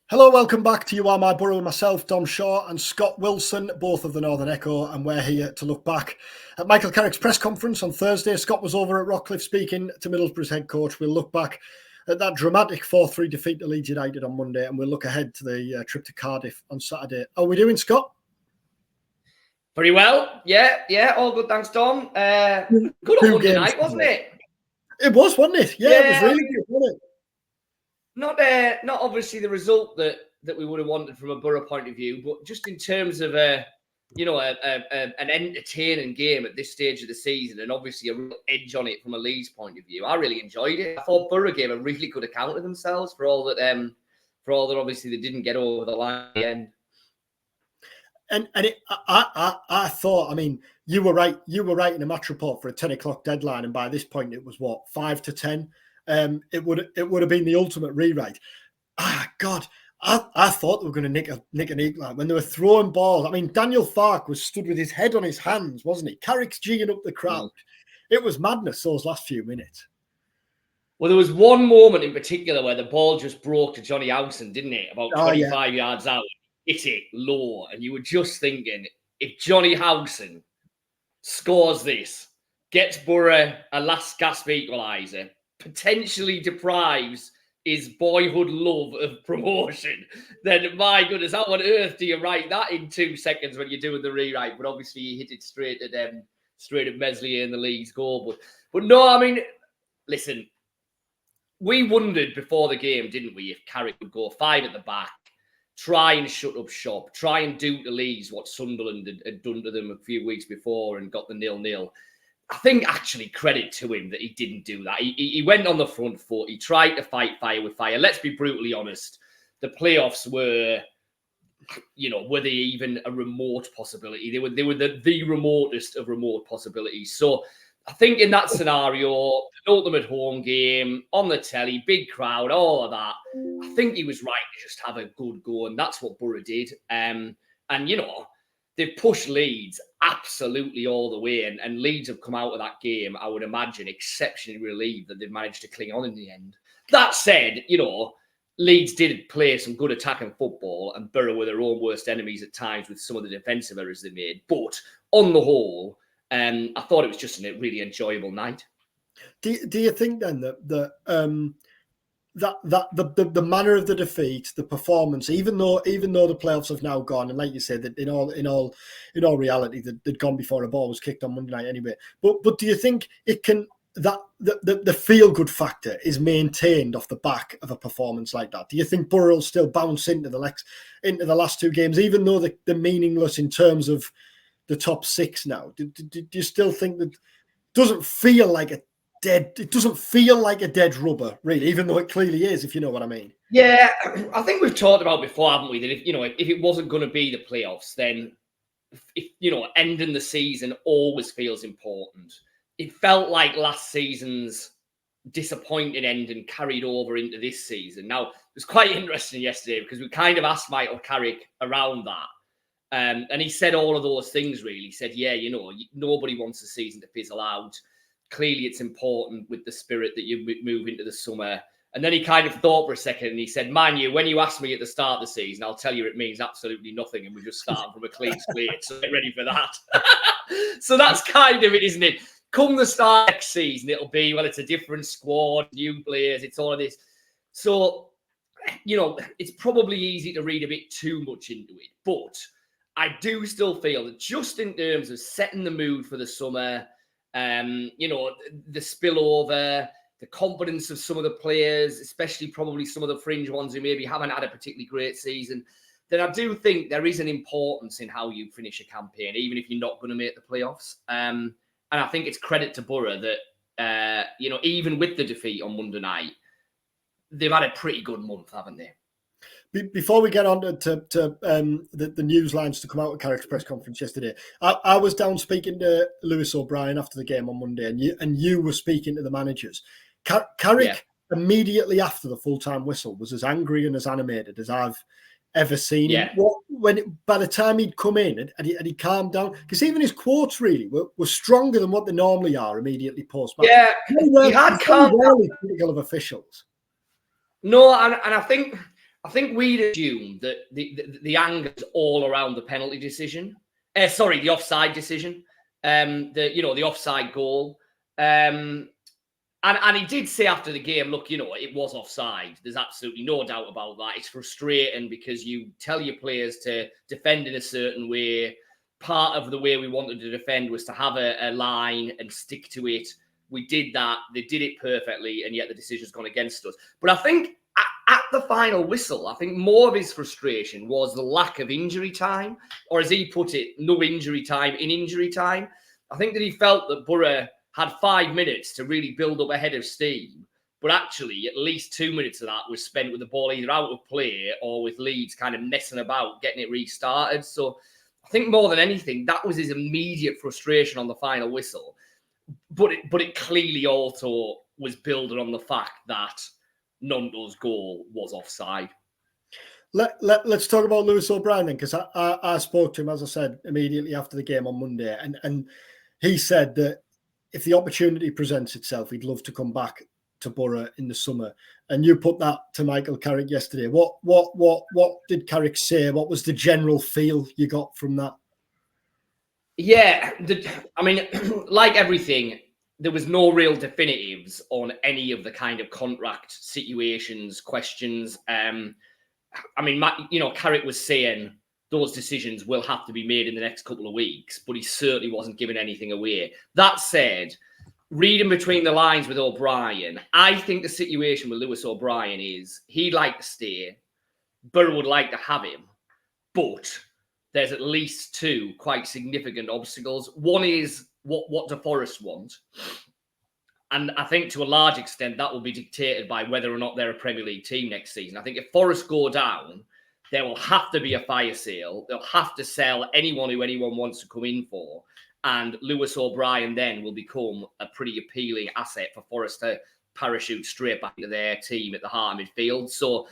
Hello, welcome back to You Are My Borough, myself, Dom Shaw and Scott Wilson, both of the Northern Echo, and we're here to look back at Michael Carrick's press conference on Thursday. Scott was over at Rockcliffe speaking to Middlesbrough's head coach. We'll look back at that dramatic 4-3 defeat to Leeds United on Monday, and we'll look ahead to the trip to Cardiff on Saturday. How are we doing, Scott? Very well. Yeah, all good, thanks, Dom. Good on Monday night, wasn't it? It was, wasn't it? Yeah, it was really good, wasn't it? Not obviously the result that we would have wanted from a Boro point of view, but just in terms of an entertaining game at this stage of the season, and obviously a real edge on it from a Leeds point of view. I really enjoyed it. I thought Boro gave a really good account of themselves for all that obviously they didn't get over the line at the end. I thought, I mean, you were right. You were right in the match report for a 10 o'clock deadline, and by this point it was what, 5 to 10. It would have been the ultimate rewrite. God, I thought they were going to nick an equaliser when they were throwing balls. I mean, Daniel Farke was stood with his head on his hands, wasn't he? Carrick's geeing up the crowd. It was madness those last few minutes. Well, there was one moment in particular where the ball just broke to Johnny Howson, didn't it? About 25 yards out, hit it low, and you were just thinking, if Johnny Howson scores this, gets Boro a last gasp equaliser, potentially deprives his boyhood love of promotion, then my goodness, how on earth do you write that in 2 seconds when you're doing the rewrite? But obviously he hit it straight at Meslier in the Leeds goal. But no, I mean, listen, we wondered before the game, didn't we, if Carrick would go 5 at the back, try and shut up shop, try and do to Leeds what Sunderland had done to them a few weeks before and got the 0-0. I think actually credit to him that he didn't do that. He went on the front foot. He tried to fight fire with fire. Let's be brutally honest. The playoffs were they even a remote possibility? They were the remotest of remote possibilities. So I think in that scenario, the ultimate home game, on the telly, big crowd, all of that, I think he was right to just have a good go. And that's what Boro did. They've pushed Leeds absolutely all the way. And Leeds have come out of that game, I would imagine, exceptionally relieved that they've managed to cling on in the end. That said, Leeds did play some good attacking football, and Boro were their own worst enemies at times with some of the defensive errors they made. But on the whole, I thought it was just a really enjoyable night. Do you think then that the manner of the defeat, the performance, even though the playoffs have now gone, and like you said, that in all reality, they'd gone before a ball was kicked on Monday night anyway. But do you think it can that the feel good factor is maintained off the back of a performance like that? Do you think Boro will still bounce into the last 2 games, even though they're meaningless in terms of the top 6 now? Do you still think that it doesn't feel like a dead rubber, really, even though it clearly is, if you know what I mean? Yeah, I think we've talked about before, haven't we, that if it wasn't going to be the playoffs, then ending the season always feels important. It felt like last season's disappointing ending carried over into this season. Now, it was quite interesting yesterday because we kind of asked Michael Carrick around that. And he said all of those things, really. He said, nobody wants the season to fizzle out. Clearly, it's important with the spirit that you move into the summer. And then he kind of thought for a second and he said, man, when you asked me at the start of the season, I'll tell you it means absolutely nothing. And we're just starting from a clean slate. So get ready for that. So that's kind of it, isn't it? Come the start next season, it'll be, it's a different squad, new players, it's all of this. So, it's probably easy to read a bit too much into it. But I do still feel that just in terms of setting the mood for the summer, the spillover, the confidence of some of the players, especially probably some of the fringe ones who maybe haven't had a particularly great season, then I do think there is an importance in how you finish a campaign, even if you're not going to make the playoffs. And I think it's credit to Boro that, even with the defeat on Monday night, they've had a pretty good month, haven't they? Before we get on to the news lines to come out of Carrick's press conference yesterday, I was down speaking to Lewis O'Brien after the game on Monday, and you were speaking to the managers. Carrick, immediately after the full-time whistle, was as angry and as animated as I've ever seen him. By the time he'd come in and he calmed down, because even his quotes really were stronger than what they normally are immediately post-match. Yeah, he had calmed down. Critical of officials. No, and I think I think we'd assumed that the anger's all around the penalty decision. The offside decision. The offside goal. And he did say after the game, look, it was offside. There's absolutely no doubt about that. It's frustrating because you tell your players to defend in a certain way. Part of the way we wanted to defend was to have a line and stick to it. We did that. They did it perfectly, and yet the decision's gone against us. But I think at the final whistle, I think more of his frustration was the lack of injury time, or as he put it, no injury time in injury time. I think that he felt that Boro had 5 minutes to really build up a head of steam, but actually at least 2 minutes of that was spent with the ball either out of play or with Leeds kind of messing about, getting it restarted. So I think more than anything, that was his immediate frustration on the final whistle. But it clearly also was building on the fact that Nondo's goal was offside. Let's talk about Lewis O'Brien then, because I spoke to him, as I said, immediately after the game on Monday, and he said that if the opportunity presents itself, he'd love to come back to Boro in the summer. And you put that to Michael Carrick yesterday. What did Carrick say? What was the general feel you got from that? Yeah, like everything, there was no real definitives on any of the kind of contract situations, questions. Carrick was saying those decisions will have to be made in the next couple of weeks, but he certainly wasn't giving anything away. That said, reading between the lines with O'Brien, I think the situation with Lewis O'Brien is he'd like to stay, Boro would like to have him, but there's at least two quite significant obstacles. One is what do Forest want? And I think to a large extent that will be dictated by whether or not they're a Premier League team next season. I think if Forest go down, there will have to be a fire sale. They'll have to sell anyone who anyone wants to come in for. And Lewis O'Brien then will become a pretty appealing asset for Forest to parachute straight back into their team at the heart of midfield. So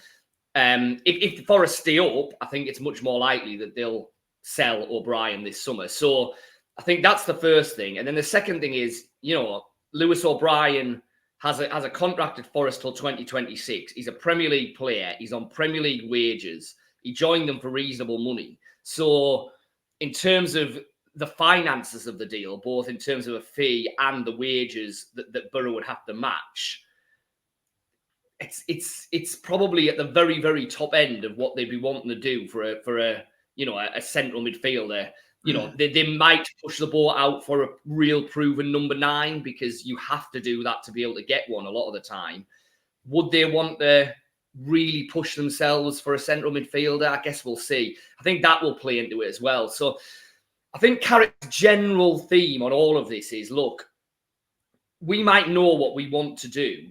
if the Forest stay up, I think it's much more likely that they'll sell O'Brien this summer. So I think that's the first thing. And then the second thing is, Lewis O'Brien has a contract at Forest till 2026. He's a Premier League player. He's on Premier League wages. He joined them for reasonable money. So in terms of the finances of the deal, both in terms of a fee and the wages that Boro would have to match, it's probably at the very, very top end of what they'd be wanting to do for a central midfielder. They might push the ball out for a real proven number 9 because you have to do that to be able to get one a lot of the time. Would they want to really push themselves for a central midfielder? I guess we'll see. I think that will play into it as well. So I think Carrick's general theme on all of this is, look, we might know what we want to do.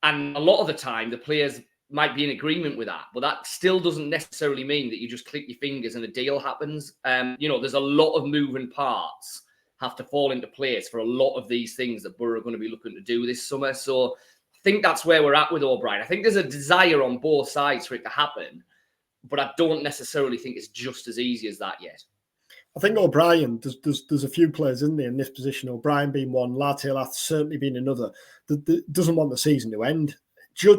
And a lot of the time, the players might be in agreement with that, but that still doesn't necessarily mean that you just click your fingers and a deal happens. There's a lot of moving parts have to fall into place for a lot of these things that Boro are going to be looking to do this summer. So I think that's where we're at with O'Brien. I think there's a desire on both sides for it to happen, but I don't necessarily think it's just as easy as that yet. I think O'Brien, there's a few players in there in this position, O'Brien being one, Latte certainly being another, that doesn't want the season to end. I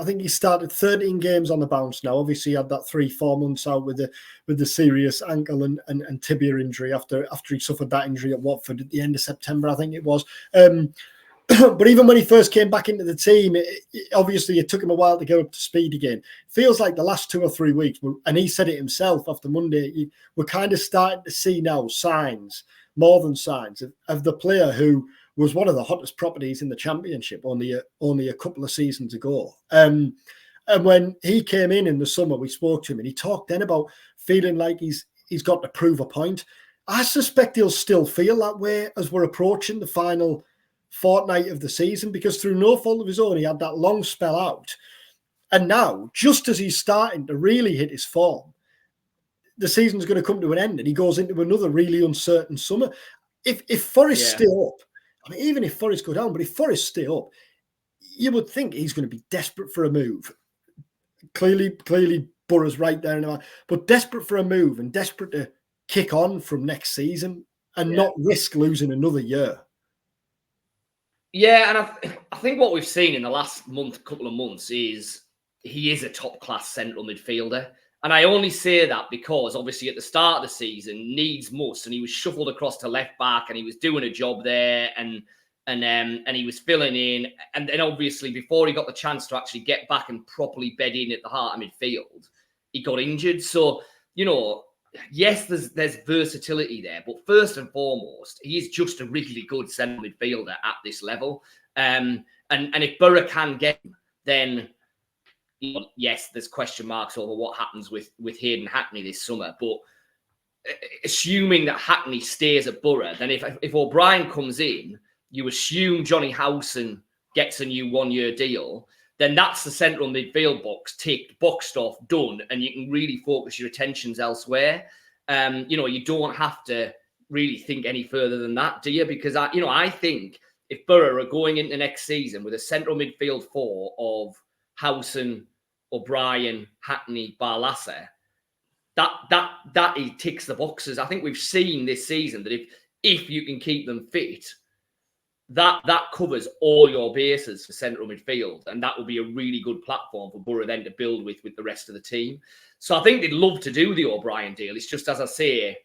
think he started 13 games on the bounce now. Obviously, he had that 3-4 months out with the serious ankle and tibia injury after he suffered that injury at Watford at the end of September, I think it was. But even when he first came back into the team, it took him a while to get up to speed again. Feels like the last 2 or 3 weeks, and he said it himself after Monday, we're kind of starting to see now signs, more than signs, of the player who was one of the hottest properties in the Championship only a couple of seasons ago. And when he came in the summer, we spoke to him and he talked then about feeling like he's got to prove a point. I suspect he'll still feel that way as we're approaching the final fortnight of the season, because through no fault of his own, he had that long spell out. And now, just as he's starting to really hit his form, the season's going to come to an end and he goes into another really uncertain summer. If Forest stay up, even if Forest go down, but if Forest stay up, you would think he's going to be desperate for a move. Clearly, Boro's right there, but desperate for a move and desperate to kick on from next season and not risk losing another year. Yeah, and I think what we've seen in the last couple of months is he is a top-class central midfielder. And I only say that because, obviously, at the start of the season, needs must, and he was shuffled across to left back, and he was doing a job there, and he was filling in. And then, obviously, before he got the chance to actually get back and properly bed in at the heart of midfield, he got injured. So, yes, there's versatility there, but first and foremost, he is just a really good central midfielder at this level. And if Boro can get him, then yes, there's question marks over what happens with Hayden Hackney this summer. But assuming that Hackney stays at Boro, then if O'Brien comes in, you assume Johnny Howson gets a new 1-year deal, then that's the central midfield box ticked, boxed off, done, and you can really focus your attentions elsewhere. You don't have to really think any further than that, do you? Because I think if Boro are going into next season with a central midfield 4 of Howson, O'Brien, Hackney, Barlaser, that he ticks the boxes. I think we've seen this season that if you can keep them fit, that covers all your bases for central midfield, and that will be a really good platform for Boro then to build with the rest of the team. So I think they'd love to do the O'Brien deal. It's just, as I say,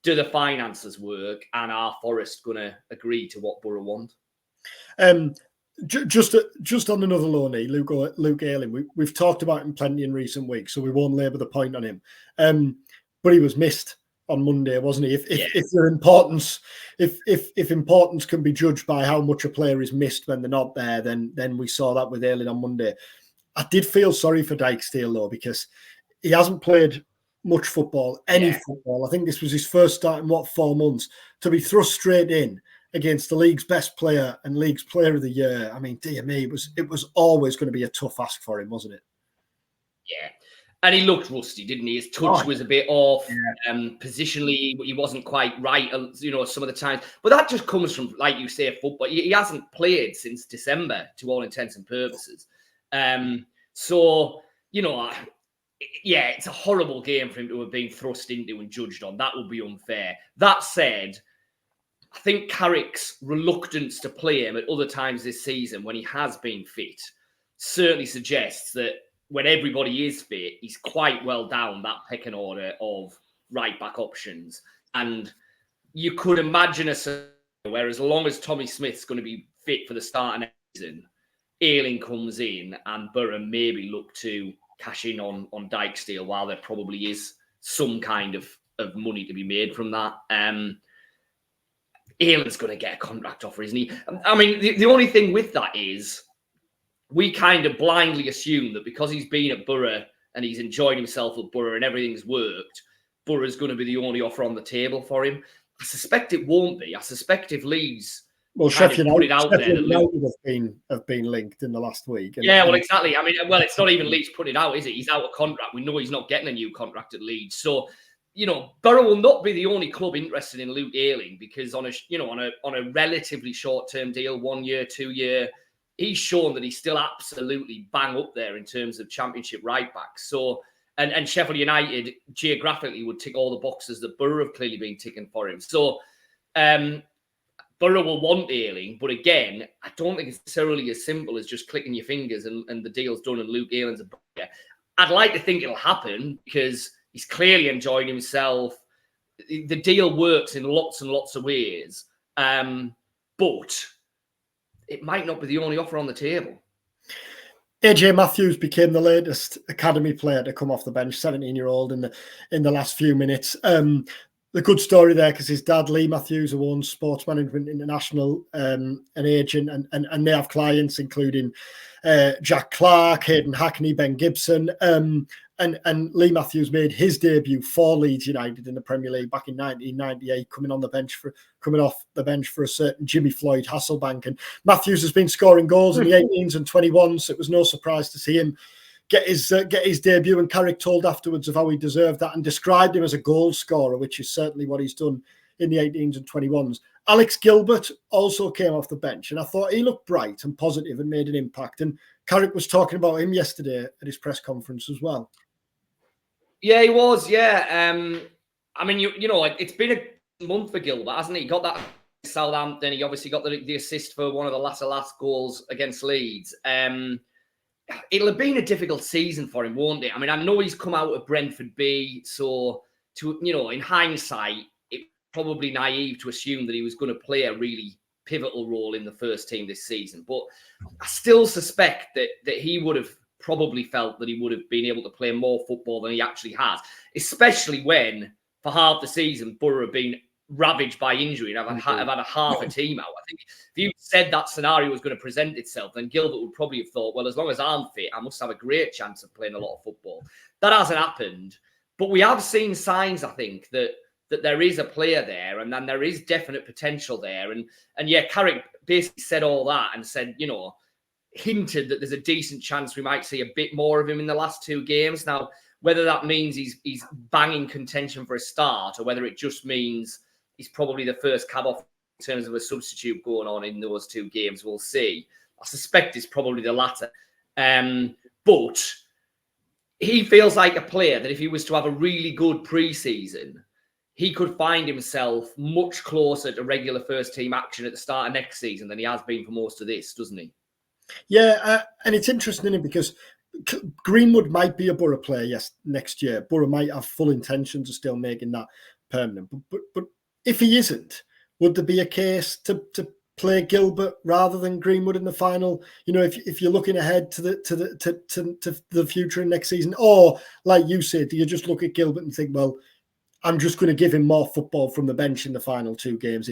do the finances work, and are Forest going to agree to what Boro want? Just on another loanee, Luke Ayling, we've talked about him plenty in recent weeks, so we won't labour the point on him. But he was missed on Monday, wasn't he? If importance can be judged by how much a player is missed when they're not there, then we saw that with Ayling on Monday. I did feel sorry for Dijksteel though, because he hasn't played much football, football. I think this was his first start in 4 months. To be thrust straight in against the league's best player and league's player of the year, I mean, dear me, it was always going to be a tough ask for him, wasn't it? Yeah. And he looked rusty, didn't he? His touch was a bit off. Yeah. Positionally, he wasn't quite right, some of the times. But that just comes from, like you say, football. He hasn't played since December, to all intents and purposes. It's a horrible game for him to have been thrust into and judged on. That would be unfair. That said, I think Carrick's reluctance to play him at other times this season when he has been fit certainly suggests that when everybody is fit, he's quite well down that pecking order of right-back options. And you could imagine a scenario where as long as Tommy Smith's going to be fit for the start of next season, Ayling comes in and Boro maybe look to cash in on Dijksteel while there probably is some kind of money to be made from that. Ayling's going to get a contract offer, isn't he? I mean, the only thing with that is we kind of blindly assume that because he's been at Boro and he's enjoyed himself at Boro and everything's worked, Boro's going to be the only offer on the table for him. I suspect it won't be. I suspect if Leeds Sheffield United have been linked in the last week. Exactly. I mean, it's not even Leeds putting it out, is it? He's out of contract. We know he's not getting a new contract at Leeds. So, Boro will not be the only club interested in Luke Ayling because on a relatively short-term deal, 1 year, 2 year, he's shown that he's still absolutely bang up there in terms of Championship right backs. So, and Sheffield United geographically would tick all the boxes that Boro have clearly been ticking for him. So, Boro will want Ayling, but again, I don't think it's necessarily as simple as just clicking your fingers and the deal's done and Luke Ayling's a Boro. I'd like to think it'll happen because he's clearly enjoying himself. The deal works in lots and lots of ways, but it might not be the only offer on the table. AJ Matthews became the latest academy player to come off the bench, 17-year-old in the last few minutes. The good story there because his dad, Lee Matthews, who owns Sports Management International, an agent, and they have clients including Jack Clark, Hayden Hackney, Ben Gibson, and Lee Matthews made his debut for Leeds United in the Premier League back in 1998, coming off the bench for a certain Jimmy Floyd Hasselbank. And Matthews has been scoring goals in the 18s and 21s, so it was no surprise to see him get his debut. And Carrick told afterwards of how he deserved that and described him as a goal scorer, which is certainly what he's done in the 18s and 21s. Alex Gilbert also came off the bench, and I thought he looked bright and positive and made an impact. And Carrick was talking about him yesterday at his press conference as well. Yeah, he was. Yeah. I mean, it's been a month for Gilbert, hasn't he? He got that Southampton. He obviously got the assist for one of the last goals against Leeds. it'll have been a difficult season for him, won't it? I mean, I know he's come out of Brentford B, so in hindsight, it's probably naive to assume that he was going to play a really pivotal role in the first team this season. But I still suspect that he would have probably felt that he would have been able to play more football than he actually has, especially when for half the season Boro have been ravaged by injury and have had a half a team out. I think if you said that scenario was going to present itself, then Gilbert would probably have thought, well, as long as I'm fit, I must have a great chance of playing a lot of football. That hasn't happened, but we have seen signs, I think, that there is a player there and then there is definite potential there. And yeah, Carrick basically said all that and said, hinted that there's a decent chance we might see a bit more of him in the last 2 games. Now, whether that means he's banging contention for a start or whether it just means he's probably the first cab off in terms of a substitute going on in those 2 games, we'll see. I suspect it's probably the latter. But he feels like a player that if he was to have a really good pre-season, he could find himself much closer to regular first team action at the start of next season than he has been for most of this, doesn't he? Yeah, and it's interesting, isn't it? Because Greenwood might be a Boro player, yes, next year. Boro might have full intentions of still making that permanent. But if he isn't, would there be a case to play Gilbert rather than Greenwood in the final? If you're looking ahead to the future in next season, or like you said, do you just look at Gilbert and think, well, I'm just going to give him more football from the bench in the final 2 games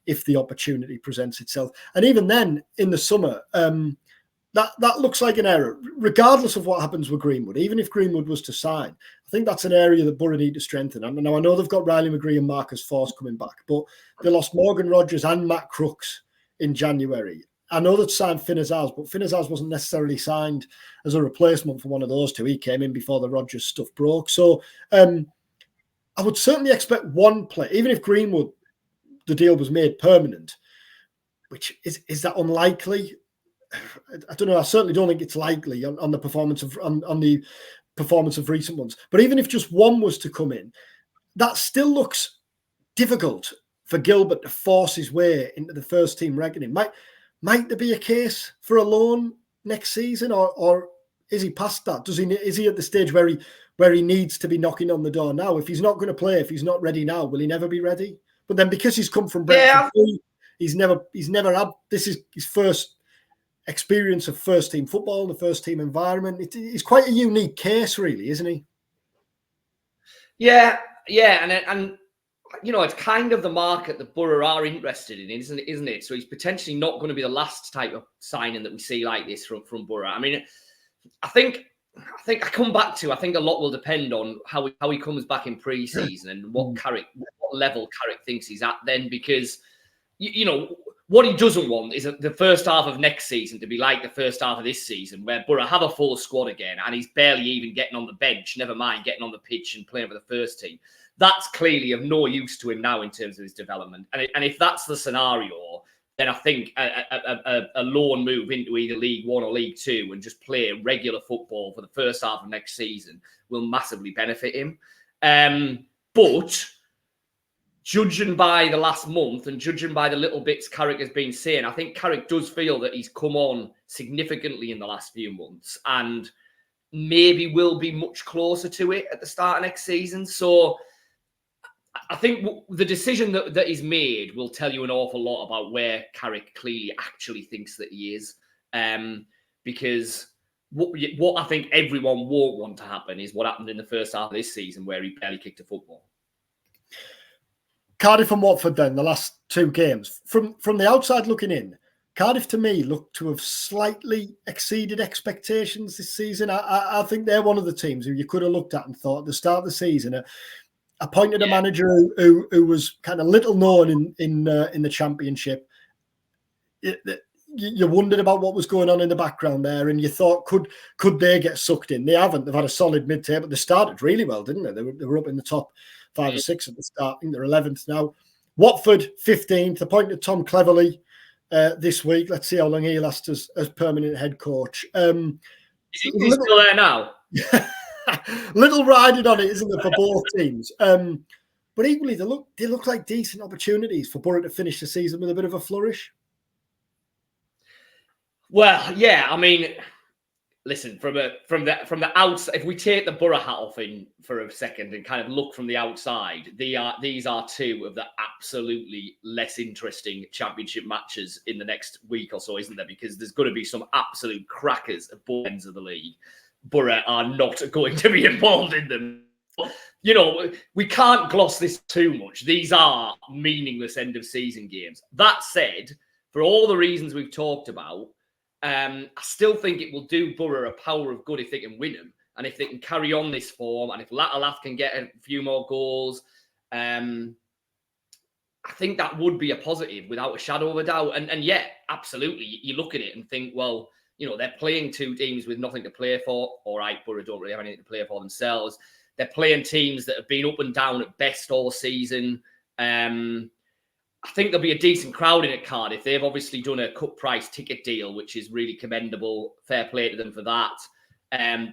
if the opportunity presents itself. And even then, in the summer, that looks like an error, regardless of what happens with Greenwood. Even if Greenwood was to sign, I think that's an area that Boro need to strengthen. And now I know they've got Riley McGree and Marcus Force coming back, but they lost Morgan Rogers and Matt Crooks in January. I know that signed Finn Azaz, but Finn Azaz wasn't necessarily signed as a replacement for one of those 2. He came in before the Rogers stuff broke. So I would certainly expect one play, even if Greenwood, the deal was made permanent, which is that unlikely? I don't know. I certainly don't think it's likely on the performance of recent ones. But even if just one was to come in, that still looks difficult for Gilbert to force his way into the first team reckoning. Might there be a case for a loan next season, or is he past that? Is he at the stage where he needs to be knocking on the door now? If he's not going to play, if he's not ready now, will he never be ready? But then because he's come from Brentford, he's never had, this is his first experience of first team football, the first team environment. It's quite a unique case, really, isn't he? Yeah, and it's kind of the market that Boro are interested in, isn't it? So he's potentially not going to be the last type of signing that we see like this from Boro. I mean, I think I come back to, I think a lot will depend on how he comes back in pre-season and what level Carrick thinks he's at then, because what he doesn't want is the first half of next season to be like the first half of this season, where Boro have a full squad again and he's barely even getting on the bench, never mind getting on the pitch and playing for the first team. That's clearly of no use to him now in terms of his development. And if that's the scenario, then I think a loan move into either League One or League Two and just play regular football for the first half of next season will massively benefit him. But judging by the last month and judging by the little bits Carrick has been saying, I think Carrick does feel that he's come on significantly in the last few months and maybe will be much closer to it at the start of next season. So I think the decision that he's made will tell you an awful lot about where Carrick clearly actually thinks that he is. Because what I think everyone won't want to happen is what happened in the first half of this season, where he barely kicked a football. Cardiff and Watford then, the last 2 games. From the outside looking in, Cardiff to me look to have slightly exceeded expectations this season. I think they're one of the teams who you could have looked at and thought at the start of the season, appointed a manager who was kind of little known in the Championship. You wondered about what was going on in the background there, and you thought, could they get sucked in? They haven't. They've had a solid mid-table. They started really well, didn't they? They were up in the top 5 or 6 at the start. I think they're 11th now. Watford 15th. Appointed Tom Cleverley this week. Let's see how long he'll last as permanent head coach. Is he still there now? Little riding on it, isn't there, for both teams? But equally, they look like decent opportunities for Boro to finish the season with a bit of a flourish. Well, yeah, I mean, listen, from the outside, if we take the Boro hat off in for a second and kind of look from the outside, these are two of the absolutely less interesting championship matches in the next week or so, isn't there? Because there's going to be some absolute crackers at both ends of the league. Boro are not going to be involved in them. You know, we can't gloss this too much. These are meaningless end of season games. That said, for all the reasons we've talked about, I still think it will do Boro a power of good if they can win them, and if they can carry on this form, and if Latalaf can get a few more goals, I think that would be a positive without a shadow of a doubt. And yeah, absolutely. You look at it and think, well, you know, they're playing two teams with nothing to play for. All right, Boro don't really have anything to play for themselves. They're playing teams that have been up and down at best all season. I think there'll be a decent crowd in at Cardiff. They've obviously done a cut price ticket deal, which is really commendable. Fair play to them for that.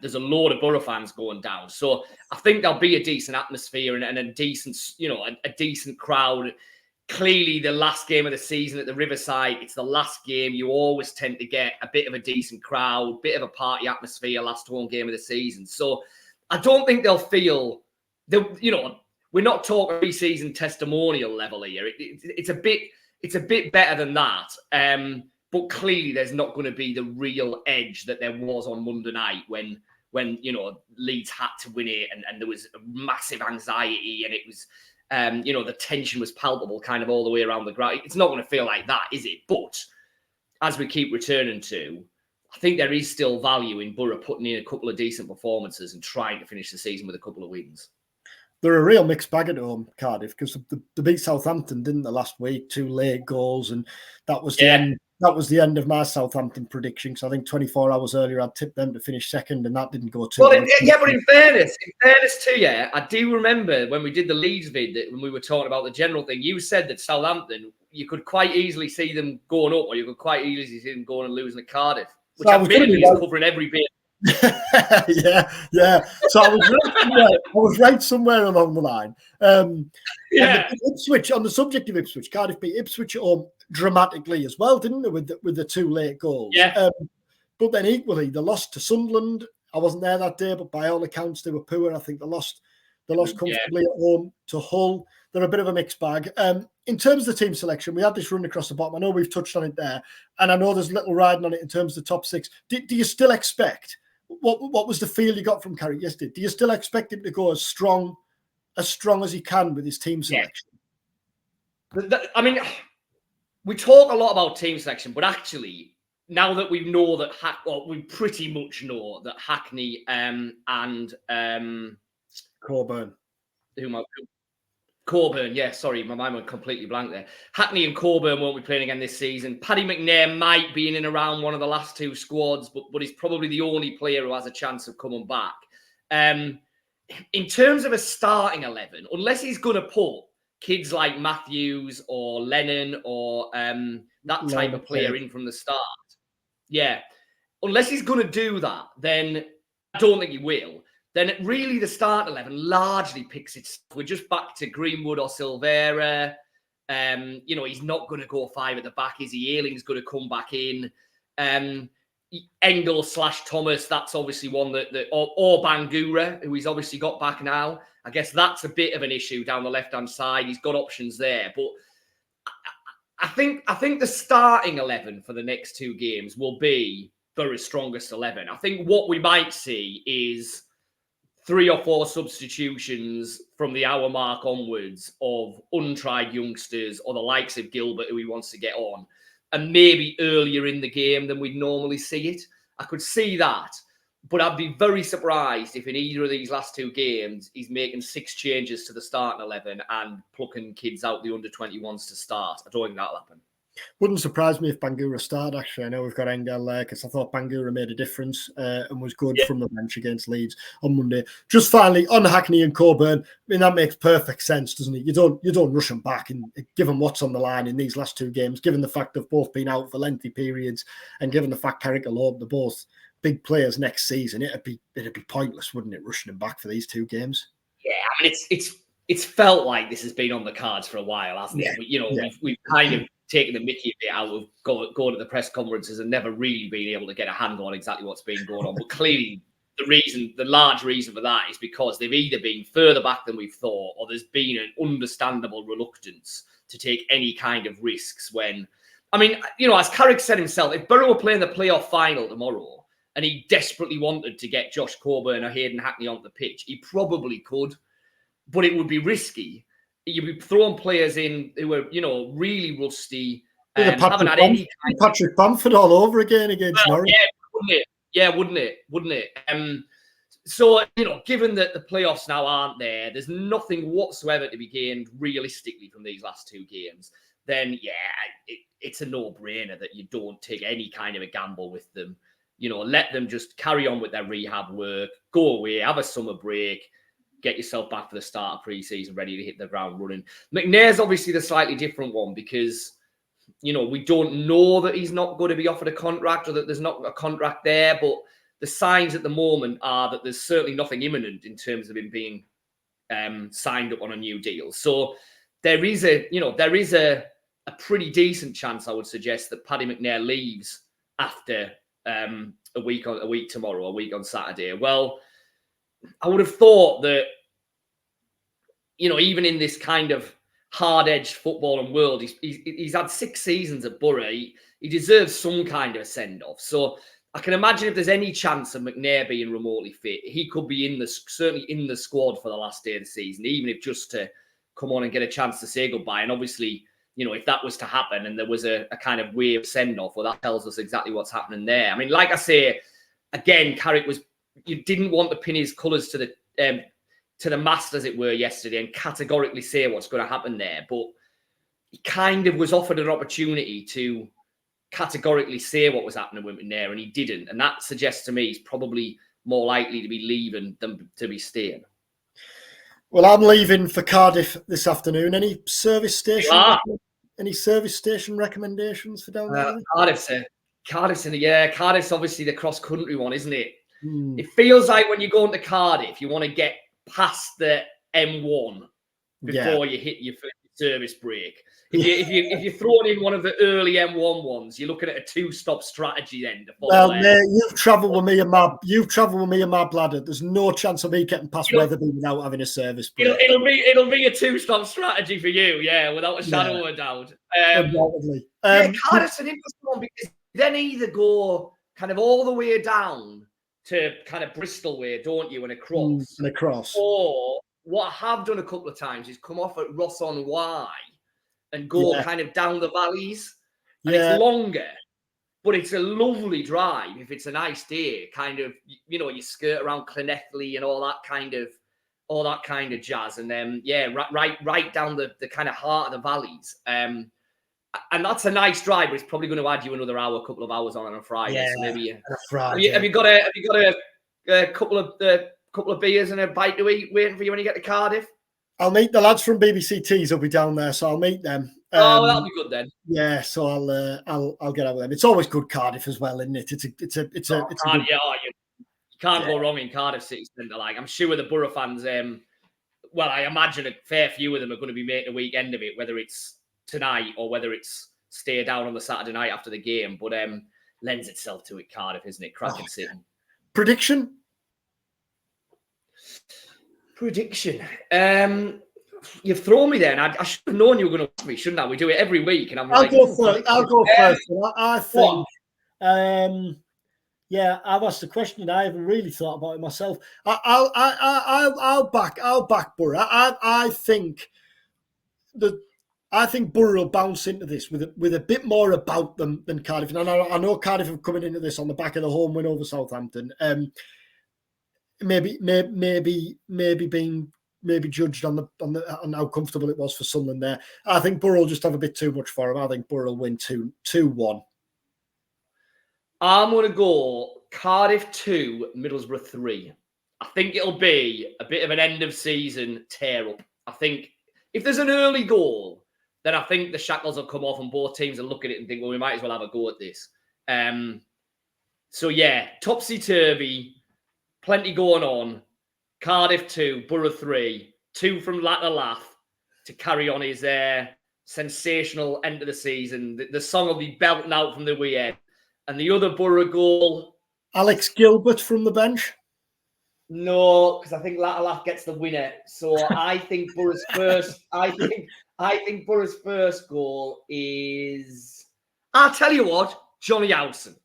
There's a load of Boro fans going down. So I think there'll be a decent atmosphere and a decent, you know, a decent crowd. Clearly, the last game of the season at the Riverside, it's the last game. You always tend to get a bit of a decent crowd, bit of a party atmosphere, last home game of the season. So I don't think they'll feel, you know, we're not talking pre-season testimonial level here. It's a bit better than that. But clearly, there's not going to be the real edge that there was on Monday night when you know, Leeds had to win it and there was massive anxiety and it was, you know, the tension was palpable kind of all the way around the ground. It's not going to feel like that, is it? But as we keep returning to, I think there is still value in Boro putting in a couple of decent performances and trying to finish the season with a couple of wins. They're a real mixed bag at home, Cardiff, because they beat Southampton, didn't they, last week? 2 late goals, and that was the end. That was the end of my Southampton prediction. Because I think 24 hours earlier, I'd tipped them to finish second, and that didn't go too well. Yeah, but in fairness to you, I do remember when we did the Leeds vid, that when we were talking about the general thing, you said that Southampton, you could quite easily see them going up, or you could quite easily see them going and losing at Cardiff, which admittedly is covering every bit. yeah. So I was right somewhere along the line. Ipswich, on the subject of Ipswich, Cardiff beat Ipswich at home dramatically as well, didn't they, with the 2 late goals? Yeah. But then equally, they lost to Sunderland. I wasn't there that day, but by all accounts, they were poor. I think they lost comfortably at home to Hull. They're a bit of a mixed bag. In terms of the team selection, we had this run across the bottom. I know we've touched on it there, and I know there's little riding on it in terms of the top 6. Do you still expect? What was the feel you got from Carrick yesterday? Do you still expect him to go as strong as he can with his team selection? Yeah. I mean, we talk a lot about team selection, but actually, now that we know that we pretty much know that Hackney and Coburn, yeah, sorry, my mind went completely blank there. Hackney and Coburn won't be playing again this season. Paddy McNair might be in and around one of the last 2 squads, but he's probably the only player who has a chance of coming back. In terms of a starting 11, unless he's going to put kids like Matthews or Lennon or that type of player in from the start, yeah, unless he's going to do that, then I don't think he will. Then really the start 11 largely picks its. We're just back to Greenwood or Silvera. You know, he's not going to go 5 at the back. Is he? Ayling's going to come back in. Engel/Thomas, that's obviously one that or Bangura, who he's obviously got back now. I guess that's a bit of an issue down the left-hand side. He's got options there. But I think the starting 11 for the next 2 games will be Boro's strongest 11. I think what we might see is 3 or 4 substitutions from the hour mark onwards of untried youngsters or the likes of Gilbert, who he wants to get on, and maybe earlier in the game than we'd normally see it. I could see that, but I'd be very surprised if in either of these last 2 games he's making 6 changes to the starting 11 and plucking kids out the under-21s to start. I don't think that'll happen. Wouldn't surprise me if Bangura started, actually. I know we've got Engel there because I thought Bangura made a difference and was good from the bench against Leeds on Monday. Just finally, on Hackney and Coburn, I mean, that makes perfect sense, doesn't it? You don't rush them back, and given what's on the line in these last 2 games, given the fact they've both been out for lengthy periods, and given the fact Carrick will hope they're both big players next season, it'd be pointless, wouldn't it, rushing them back for these 2 games? Yeah, I mean, it's felt like this has been on the cards for a while, hasn't it? You know, we've kind of taking the mickey a bit out of going to the press conferences and never really being able to get a handle on exactly what's been going on. But clearly, the large reason for that is because they've either been further back than we've thought, or there's been an understandable reluctance to take any kind of risks when, I mean, as Carrick said himself, if Boro were playing the playoff final tomorrow and he desperately wanted to get Josh Coburn or Hayden Hackney onto the pitch, he probably could, but it would be risky. You'd be throwing players in who were, really rusty and haven't had any kind of Patrick Bamford all over again against Norwich. Yeah, wouldn't it? So, given that the playoffs now aren't there, there's nothing whatsoever to be gained realistically from these last two games, then, it's a no-brainer that you don't take any kind of a gamble with them. Let them just carry on with their rehab work, go away, have a summer break, get yourself back for the start of pre-season, ready to hit the ground running. McNair's obviously the slightly different one because, we don't know that he's not going to be offered a contract or that there's not a contract there, but the signs at the moment are that there's certainly nothing imminent in terms of him being signed up on a new deal. So there is a pretty decent chance, I would suggest, that Paddy McNair leaves after a week tomorrow, a week on Saturday. Well, I would have thought that, even in this kind of hard-edged footballing world, he's had 6 seasons at Boro. He deserves some kind of a send-off. So I can imagine if there's any chance of McNair being remotely fit, he could be certainly in the squad for the last day of the season, even if just to come on and get a chance to say goodbye. And obviously, if that was to happen and there was a kind of wave send-off, well, that tells us exactly what's happening there. I mean, like I say, again, Carrick you didn't want to pin his colours to the mast, as it were, yesterday and categorically say what's going to happen there. But he kind of was offered an opportunity to categorically say what was happening with McNair, and he didn't. And that suggests to me he's probably more likely to be leaving than to be staying. Well, I'm leaving for Cardiff this afternoon. Any service station recommendations for down there? Cardiff's obviously the cross-country one, isn't it? It feels like when you go into Cardiff, you want to get past the M1 before you hit your service break. If you're throwing in one of the early M1 ones, you're looking at a 2-stop strategy then. Well, mate, you've travelled with me and my bladder. There's no chance of me getting past Weatherby without having a service break. It'll be a 2-stop strategy for you, without a shadow of a doubt. Undoubtedly. Cardiff's an interesting one because then either go kind of all the way down to kind of Bristol way, don't you, and across. Or what I have done a couple of times is come off at Ross on Wye and go kind of down the valleys. And it's longer, but it's a lovely drive if it's a nice day. Kind of, you skirt around Llanelli and all that kind of jazz. And then, right down the kind of heart of the valleys. And that's a nice drive, but it's probably going to add you another couple of hours on a Friday. Yeah, so maybe on a Friday. Have you got a couple of beers and a bite to eat waiting for you when you get to Cardiff? I'll meet the lads from BBC Tees. Will be down there, so I'll meet them. That'll be good then. Yeah, so I'll get out with them. It's always good Cardiff as well, isn't it? It's a good... You can't go wrong in Cardiff City Centre. Like, I'm sure the Boro fans. Well, I imagine a fair few of them are going to be making a weekend of it, whether it's tonight or whether it's stay down on the Saturday night after the game. But lends itself to it, Cardiff, isn't it? Cracking City. Prediction. You've thrown me there, and I should have known you were going to ask me, shouldn't I? We do it every week, and I'll go first. I think. I've asked the question. I haven't really thought about it myself. I'll back Boro. I think Boro will bounce into this with a bit more about them than Cardiff. And I know Cardiff are coming into this on the back of the home win over Southampton. Maybe being judged on how comfortable it was for Sunderland there. I think Boro will just have a bit too much for him. I think Boro will win 2-1. I'm going to go Cardiff 2, Middlesbrough 3. I think it'll be a bit of an end of season tear up. I think if there's an early goal, then I think the shackles will come off and both teams will look at it and think, well, we might as well have a go at this. Topsy-turvy, plenty going on. Cardiff 2, Boro 3, 2 from Latter Laugh to carry on his sensational end of the season. The song will be belting out from the weekend. And the other Boro goal, Alex Gilbert from the bench. No, because I think Latalaf gets the winner. So I think Boro's first. I think Boro's first goal is. I'll tell you what, Johnny Howson.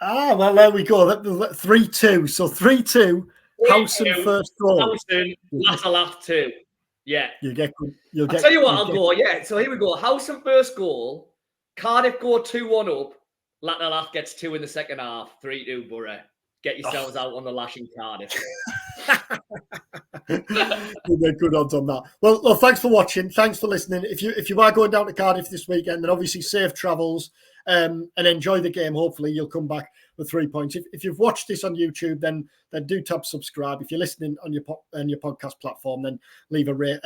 Well, there we go. 3-2. So 3-2. Howson first goal. Howson, Latalaf 2. Yeah. I'll tell you what, I'll go. Yeah. So here we go. Howson first goal. Cardiff go 2-1 up. Latalaf gets 2 in the second half. 3-2 Boro. Get yourselves out on the lash in Cardiff. Good odds on that. Well, thanks for watching. Thanks for listening. If you are going down to Cardiff this weekend, then obviously safe travels and enjoy the game. Hopefully, you'll come back with 3 points. If you've watched this on YouTube, then do tap subscribe. If you're listening on your podcast platform, then leave a rate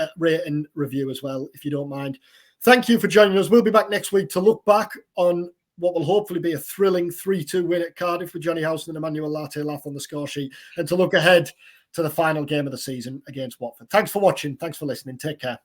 and review as well, if you don't mind. Thank you for joining us. We'll be back next week to look back on what will hopefully be a thrilling 3-2 win at Cardiff with Johnny Howson and Emmanuel Latalaf on the score sheet, and to look ahead to the final game of the season against Watford. Thanks for watching. Thanks for listening. Take care.